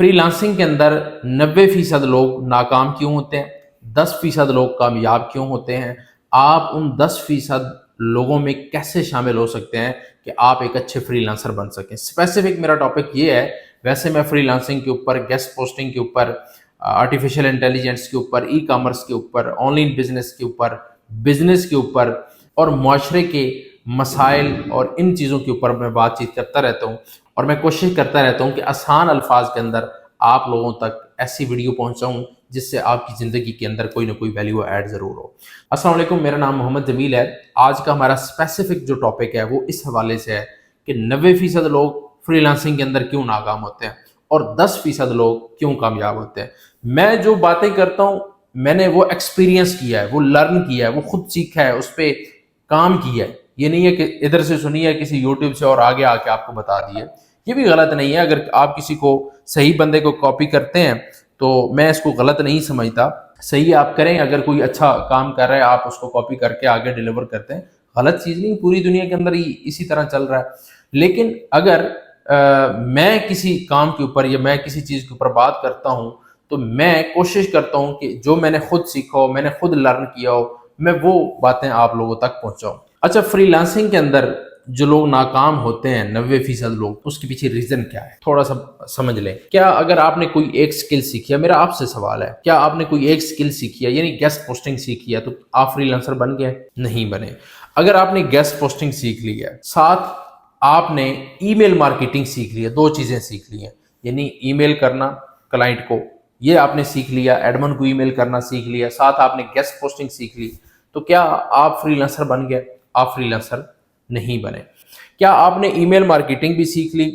Free lancing کے اندر 90% لوگ ناکام کیوں ہوتے ہیں، 10% لوگ کامیاب کیوں ہوتے ہیں، آپ ان 10% لوگوں میں کیسے شامل ہو سکتے ہیں کہ آپ ایک اچھے فری لانسر بن سکیں۔ اسپیسیفک میرا ٹاپک یہ ہے، ویسے میں فری لانسنگ کے اوپر، گیسٹ پوسٹنگ کے اوپر، آرٹیفیشل انٹیلیجنس کے اوپر، ای کامرس کے اوپر، آن لائن بزنس کے اوپر اور معاشرے کے مسائل اور ان چیزوں کے اوپر میں بات چیت کرتا رہتا ہوں، اور میں کوشش کرتا رہتا ہوں کہ آسان الفاظ کے اندر آپ لوگوں تک ایسی ویڈیو پہنچاؤں جس سے آپ کی زندگی کے اندر کوئی نہ کوئی ویلیو ایڈ ضرور ہو۔ السلام علیکم، میرا نام محمد جمیل ہے۔ آج کا ہمارا اسپیسیفک جو ٹاپک ہے وہ اس حوالے سے ہے کہ 90% لوگ فری لانسنگ کے اندر کیوں ناکام ہوتے ہیں اور 10% لوگ کیوں کامیاب ہوتے ہیں۔ میں جو باتیں کرتا ہوں میں نے وہ ایکسپیرینس کیا ہے، وہ لرن کیا ہے، وہ خود سیکھا ہے، اس پہ کام کیا ہے۔ یہ نہیں ہے کہ ادھر سے سنی ہے کسی یوٹیوب سے اور آگے آ کے آپ کو بتا دیے، یہ بھی غلط نہیں ہے۔ اگر آپ کسی کو صحیح بندے کو کاپی کرتے ہیں تو میں اس کو غلط نہیں سمجھتا، صحیح آپ کریں۔ اگر کوئی اچھا کام کر رہا ہے آپ اس کو کاپی کر کے آگے ڈیلیور کرتے ہیں، غلط چیز نہیں، پوری دنیا کے اندر ہی اسی طرح چل رہا ہے۔ لیکن اگر میں کسی کام کے اوپر یا میں کسی چیز کے اوپر بات کرتا ہوں تو میں کوشش کرتا ہوں کہ جو میں نے خود سیکھا ہو، میں نے خود لرن کیا ہو، میں وہ باتیں آپ لوگوں تک پہنچاؤں۔ اچھا، فری لانسنگ کے اندر جو لوگ ناکام ہوتے ہیں 90% لوگ، اس کے پیچھے ریزن کیا ہے تھوڑا سا سمجھ لیں۔ کیا اگر آپ نے کوئی ایک سکل سیکھی ہے، میرا آپ سے سوال ہے، کیا آپ نے کوئی ایک سکل سیکھی ہے یعنی گیسٹ پوسٹنگ سیکھی ہے تو آپ فری لانسر بن گئے؟ نہیں بنے۔ اگر آپ نے گیسٹ پوسٹنگ سیکھ لی ہے، ساتھ آپ نے ای میل مارکیٹنگ سیکھ لی ہے، 2 چیزیں سیکھ لی ہیں، یعنی ای میل کرنا کلائنٹ کو، یہ آپ نے سیکھ لیا، ایڈمن کو ای میل کرنا سیکھ لیا، ساتھ آپ نے گیسٹ پوسٹنگ سیکھ لی، تو کیا آپ فری لانسر بن گئے؟ آپ فری لانسر نہیں بنے۔ کیا آپ نے ای میل مارکیٹنگ بھی سیکھ لی،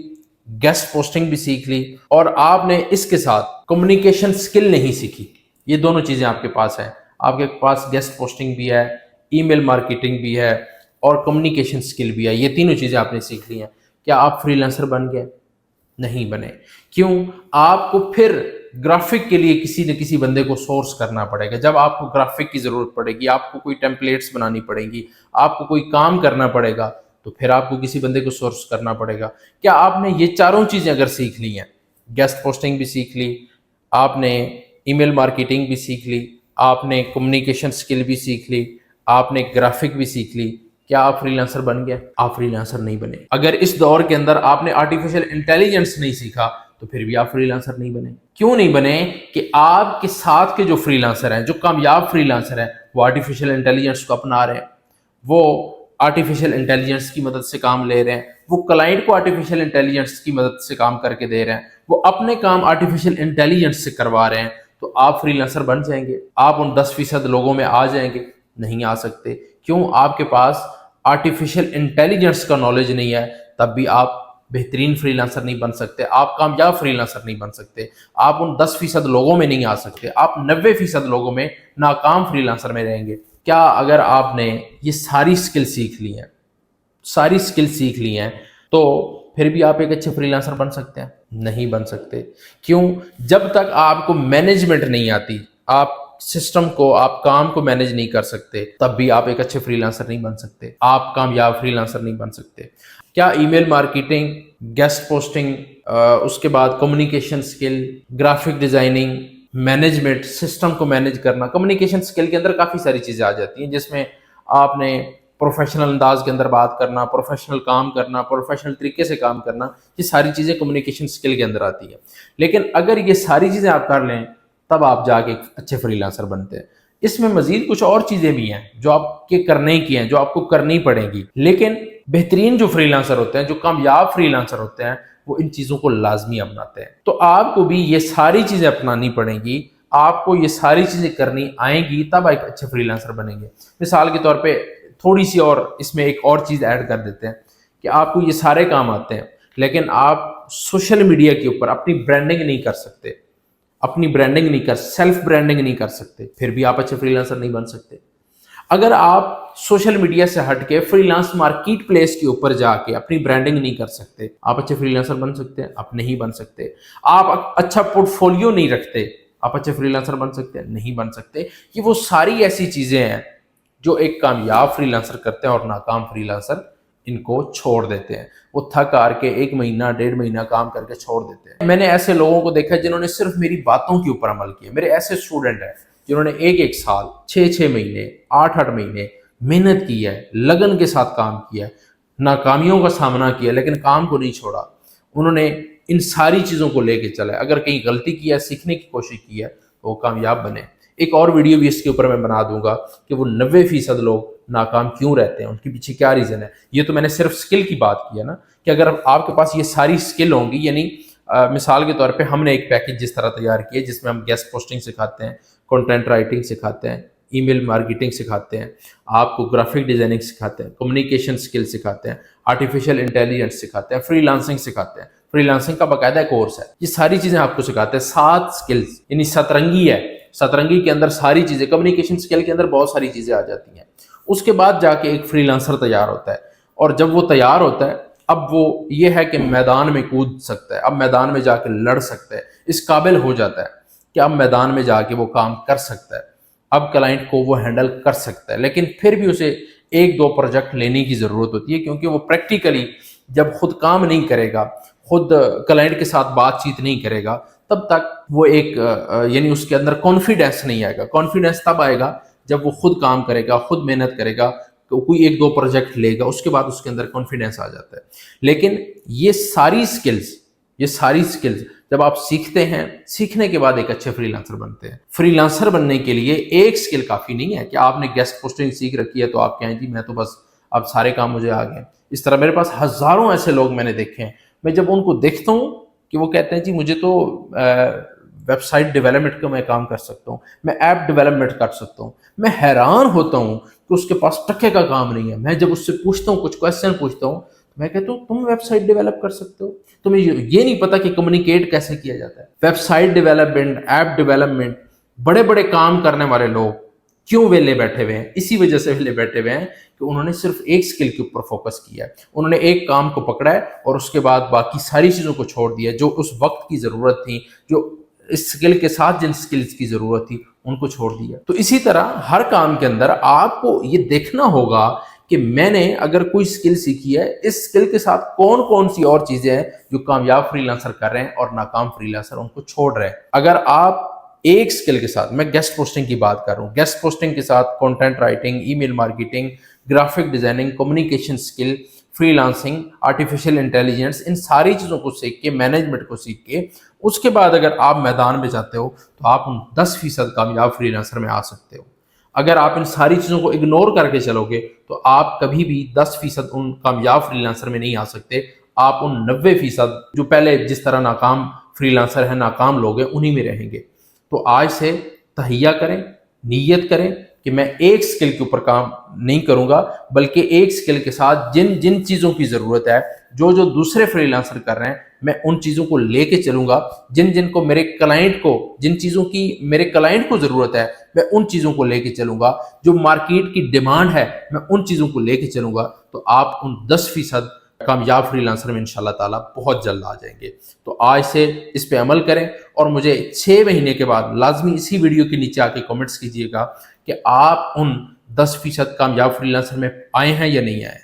گیسٹ پوسٹنگ بھی سیکھ لی، اور آپ نے اس کے ساتھ کمیونیکیشن سکل نہیں سیکھی؟ یہ دونوں چیزیں آپ کے پاس ہیں، آپ کے پاس گیسٹ پوسٹنگ بھی ہے، ای میل مارکیٹنگ بھی ہے اور کمیونیکیشن سکل بھی ہے، یہ تینوں چیزیں آپ نے سیکھ لی ہیں، کیا آپ فری لانسر بن گئے؟ نہیں بنے۔ کیوں؟ آپ کو پھر گرافک کے لیے کسی نہ کسی بندے کو سورس کرنا پڑے گا۔ جب آپ کو گرافک کی ضرورت پڑے گی، آپ کو کوئی ٹیمپلیٹس بنانی پڑے گی، آپ کو کوئی کام کرنا پڑے گا، تو پھر آپ کو کسی بندے کو سورس کرنا پڑے گا۔ کیا آپ نے یہ چاروں چیزیں اگر سیکھ لی ہیں، گیسٹ پوسٹنگ بھی سیکھ لی، آپ نے ای میل مارکیٹنگ بھی سیکھ لی، آپ نے کمیونیکیشن سکل بھی سیکھ لی، آپ نے گرافک بھی سیکھ لی، کیا آپ فری لانسر بن گئے؟ آپ فری لانسر نہیں بنے۔ اگر اس دور کے اندر آپ نے آرٹیفیشل انٹیلیجنس نہیں سیکھا تو پھر بھی آپ فری لانسر نہیں بنے۔ کیوں نہیں بنے؟ کہ آپ کے ساتھ کے جو فری لانسر ہیں، جو کامیاب فری لانسر ہیں، وہ آرٹیفیشل انٹیلیجنس کو اپنا رہے ہیں، وہ آرٹیفیشل انٹیلیجنس کی مدد سے کام لے رہے ہیں، وہ کلائنٹ کو آرٹیفیشل انٹیلیجنس کی مدد سے کام کر کے دے رہے ہیں، وہ اپنے کام آرٹیفیشل انٹیلیجنس سے کروا رہے ہیں، تو آپ فری لانسر بن جائیں گے؟ آپ ان 10% لوگوں میں آ جائیں گے؟ نہیں آ سکتے۔ کیوں؟ آپ کے پاس آرٹیفیشل انٹیلیجنس کا نالج نہیں ہے، تب بھی آپ بہترین فری لانسر نہیں بن سکتے، آپ کامیاب فری لانسر نہیں بن سکتے، آپ ان 10% لوگوں میں نہیں آ سکتے، آپ 90% لوگوں میں ناکام فری لانسر میں رہیں گے۔ کیا اگر آپ نے یہ ساری سکل سیکھ لی ہیں تو پھر بھی آپ ایک اچھے فری لانسر بن سکتے ہیں؟ نہیں بن سکتے۔ کیوں؟ جب تک آپ کو مینجمنٹ نہیں آتی، آپ سسٹم کو، آپ کام کو مینج نہیں کر سکتے، تب بھی آپ ایک اچھے فری لانسر نہیں بن سکتے، آپ کامیاب فری لانسر نہیں بن سکتے۔ کیا ای میل مارکیٹنگ، گیسٹ پوسٹنگ، اس کے بعد کمیونیکیشن سکل، گرافک ڈیزائننگ، مینجمنٹ، سسٹم کو مینج کرنا، کمیونیکیشن سکل کے اندر کافی ساری چیزیں آ جاتی ہیں، جس میں آپ نے پروفیشنل انداز کے اندر بات کرنا، پروفیشنل کام کرنا، پروفیشنل طریقے سے کام کرنا، یہ ساری چیزیں کمیونیکیشن سکل کے اندر آتی ہیں۔ لیکن اگر یہ ساری چیزیں آپ کر لیں تب آپ جا کے ایک اچھے فری لانسر بنتے ہیں۔ اس میں مزید کچھ اور چیزیں بھی ہیں جو آپ کے کرنے کی ہیں، جو آپ کو کرنی پڑیں گی، لیکن بہترین جو فری لانسر ہوتے ہیں، جو کامیاب فری لانسر ہوتے ہیں، وہ ان چیزوں کو لازمی اپناتے ہیں۔ تو آپ کو بھی یہ ساری چیزیں اپنانی پڑیں گی، آپ کو یہ ساری چیزیں کرنی آئیں گی، تب ایک اچھے فری لانسر بنیں گے۔ مثال کے طور پہ تھوڑی سی اور اس میں ایک اور چیز ایڈ کر دیتے ہیں کہ آپ کو یہ سارے کام آتے ہیں، لیکن آپ سوشل میڈیا کے اوپر اپنی برانڈنگ نہیں کر سکتے، سیلف برانڈنگ نہیں کر سکتے، پھر بھی آپ اچھے فری لانسر نہیں بن سکتے۔ اگر آپ سوشل میڈیا سے ہٹ کے فری لانس مارکیٹ پلیس کے اوپر جا کے اپنی برانڈنگ نہیں کر سکتے، آپ اچھے فری لانسر بن سکتے ہیں؟ آپ نہیں بن سکتے۔ آپ اچھا پورٹ فولیو نہیں رکھتے، آپ اچھے فری لانسر بن سکتے ہیں؟ نہیں بن سکتے۔ یہ وہ ساری ایسی چیزیں ہیں جو ایک کامیاب فری لانسر کرتے ہیں اور ناکام فری لانسر ان کو چھوڑ دیتے ہیں، وہ تھک ہار کے 1 مہینہ 1.5 مہینہ کام کر کے چھوڑ دیتے ہیں۔ میں نے ایسے لوگوں کو دیکھا جنہوں نے صرف میری باتوں کے اوپر عمل کیا، میرے ایسے اسٹوڈنٹ ہیں جنہوں نے 1 سال 6 مہینے 8 مہینے محنت کی ہے، لگن کے ساتھ کام کیا ہے، ناکامیوں کا سامنا کیا لیکن کام کو نہیں چھوڑا، انہوں نے ان ساری چیزوں کو لے کے چلا ہے، اگر کہیں غلطی کی ہے سیکھنے کی کوشش کی ہے تو وہ کامیاب بنے۔ ایک اور ویڈیو بھی اس کے اوپر میں بنا دوں گا کہ وہ 90% لوگ ناکام کیوں رہتے ہیں، ان کے پیچھے کیا ریزن ہے۔ یہ تو میں نے صرف سکل کی بات کی ہے نا، کہ اگر آپ کے پاس یہ ساری سکل ہوں گی، یعنی مثال کے طور پہ ہم نے ایک پیکج جس طرح تیار کیا جس میں ہم گیسٹ پوسٹنگ سکھاتے ہیں، کنٹینٹ رائٹنگ سکھاتے ہیں، ای میل مارکیٹنگ سکھاتے ہیں، آپ کو گرافک ڈیزائننگ سکھاتے ہیں، کمیونیکیشن سکل سکھاتے ہیں، آرٹیفیشیل انٹیلیجنس سکھاتے ہیں، فری لانسنگ سکھاتے ہیں، فری لانسنگ کا باقاعدہ کورس ہے، یہ ساری چیزیں آپ کو سکھاتے ہیں۔ 7 سکلز، یعنی سترنگی ہے، سترنگی کے اندر ساری چیزیں، کمیونیکیشن سکل کے اندر بہت ساری چیزیں آ جاتی ہیں۔ اس کے بعد جا کے ایک فری لانسر تیار ہوتا ہے، اور جب وہ تیار ہوتا ہے اب وہ یہ ہے کہ میدان میں کود سکتا ہے، اب میدان میں جا کے لڑ سکتا ہے، اس قابل ہو جاتا ہے کہ اب میدان میں جا کے وہ کام کر سکتا ہے، اب کلائنٹ کو وہ ہینڈل کر سکتا ہے۔ لیکن پھر بھی اسے 1-2 پروجیکٹ لینے کی ضرورت ہوتی ہے، کیونکہ وہ پریکٹیکلی جب خود کام نہیں کرے گا، خود کلائنٹ کے ساتھ بات چیت نہیں کرے گا، تب تک وہ ایک یعنی اس کے اندر کانفیڈنس نہیں آئے گا۔ کانفیڈنس تب آئے گا جب وہ خود کام کرے گا، خود محنت کرے گا، کوئی 1-2 پروجیکٹ لے گا، اس کے بعد اس کے اندر کانفیڈنس آ جاتا ہے۔ لیکن یہ ساری سکلز جب آپ سیکھتے ہیں، سیکھنے کے بعد ایک اچھے فری لانسر بنتے ہیں۔ فری لانسر بننے کے لیے ایک سکل کافی نہیں ہے کہ آپ نے گیسٹ پوسٹنگ سیکھ رکھی ہے تو آپ کہیں جی میں تو بس اب سارے کام مجھے آ گئے۔ اس طرح میرے پاس ہزاروں ایسے لوگ میں نے دیکھے ہیں، میں جب ان کو دیکھتا ہوں کہ وہ کہتے ہیں جی مجھے تو ویب سائٹ ڈیولپمنٹ کا میں کام کر سکتا ہوں، میں ایپ ڈیولپمنٹ کر سکتا ہوں، میں حیران ہوتا ہوں کہ اس کے پاس ٹکے کا کام نہیں ہے۔ میں جب اس سے پوچھتا ہوں، کچھ کویسچن پوچھتا ہوں، میں کہتا ہوں تم ویب سائٹ ڈیولپ کر سکتے ہو، تمہیں یہ نہیں پتا کہ کمیونیکیٹ کیسے کیا جاتا ہے۔ Website development, app development, بڑے بڑے کام کرنے والے لوگ کیوں ویلے بیٹھے ہوئے ہیں؟ اسی وجہ سے ویلے بیٹھے ہوئے ہیں کہ انہوں نے صرف ایک سکل کے اوپر فوکس کیا ہے، انہوں نے ایک کام کو پکڑا ہے اور اس کے بعد باقی ساری چیزوں کو چھوڑ دیا، جو اس وقت کی ضرورت تھی، جو اس سکل کے ساتھ جن سکلز کی ضرورت تھی ان کو چھوڑ دیا۔ تو اسی طرح ہر کام کے اندر آپ کو یہ دیکھنا ہوگا کہ میں نے اگر کوئی سکل سیکھی ہے، اس سکل کے ساتھ کون کون سی اور چیزیں ہیں جو کامیاب فری لانسر کر رہے ہیں اور ناکام فری لانسر ان کو چھوڑ رہے ہیں۔ اگر آپ ایک سکل کے ساتھ، میں گیسٹ پوسٹنگ کی بات کر رہا ہوں، گیسٹ پوسٹنگ کے ساتھ کنٹینٹ رائٹنگ، ای میل مارکیٹنگ، گرافک ڈیزائننگ، کمیونیکیشن سکل، فری لانسنگ، آرٹیفیشیل انٹیلیجنس، ان ساری چیزوں کو سیکھ کے، مینجمنٹ کو سیکھ کے، اس کے بعد اگر آپ میدان میں جاتے ہو تو آپ ان 10% کامیاب فری لانسر میں آ سکتے ہو۔ اگر آپ ان ساری چیزوں کو اگنور کر کے چلو گے تو آپ کبھی بھی 10% ان کامیاب فری لانسر میں نہیں آ سکتے، آپ ان 90% جو پہلے جس طرح ناکام فری لانسر ہیں، ناکام لوگ ہیں، انہی میں رہیں گے۔ تو آج سے تہیہ کریں، نیت کریں کہ میں ایک سکل کے اوپر کام نہیں کروں گا، بلکہ ایک سکل کے ساتھ جن جن چیزوں کی ضرورت ہے، جو جو دوسرے فری لانسر کر رہے ہیں، میں ان چیزوں کو لے کے چلوں گا، جن جن کو میرے کلائنٹ کو، جن چیزوں کی میرے کلائنٹ کو ضرورت ہے، میں ان چیزوں کو لے کے چلوں گا، جو مارکیٹ کی ڈیمانڈ ہے میں ان چیزوں کو لے کے چلوں گا، تو آپ ان 10% کامیاب فری لانسر میں انشاءاللہ تعالیٰ بہت جلد آ جائیں گے۔ تو آج سے اس پہ عمل کریں، اور مجھے 6 مہینے کے بعد لازمی اسی ویڈیو کے نیچے آ کے کمنٹس کیجئے گا کہ آپ ان 10% کامیاب فری لانسر میں آئے ہیں یا نہیں آئے۔